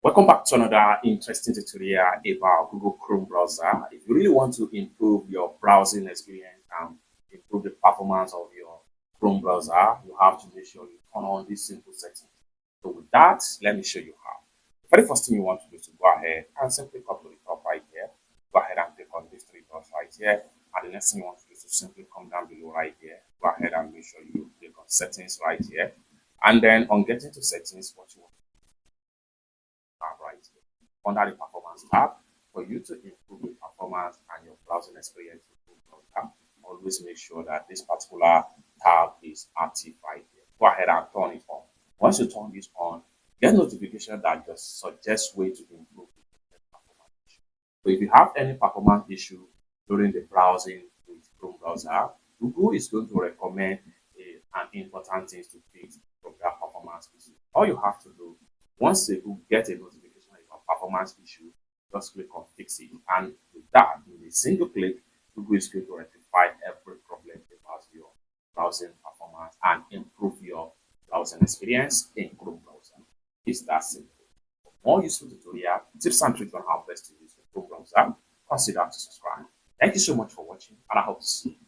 Welcome back to another interesting tutorial about Google Chrome browser. If you really want to improve your browsing experience and improve the performance of your Chrome browser, you have to make sure you turn on this simple setting. So with that, let me show you how. The very first thing you want to do is to go ahead and simply come to the top right here. Go ahead and click on these three dots right here. And the next thing you want to do is to simply come down below right here. Go ahead and make sure you click on settings right here. And then on getting to settings, what you want right here under the performance tab. For you to improve your performance and your browsing experience, always make sure that this particular tab is active right here. Go ahead and turn it on. Once you turn this on, get notification that just suggests way to improve the performance. So if you have any performance issue during the browsing with Chrome browser, Google is going to recommend an important things to fix from that performance issue. All you have to do once you get a notification about performance issue, just click on fix it. And with that, in a single click, Google is going to rectify every problem about your browsing performance and improve your browsing experience in Chrome browser. It's that simple. For more useful tutorial, tips and tricks on how best to use your Chrome browser, consider to subscribe. Thank you so much for watching, and I hope to see you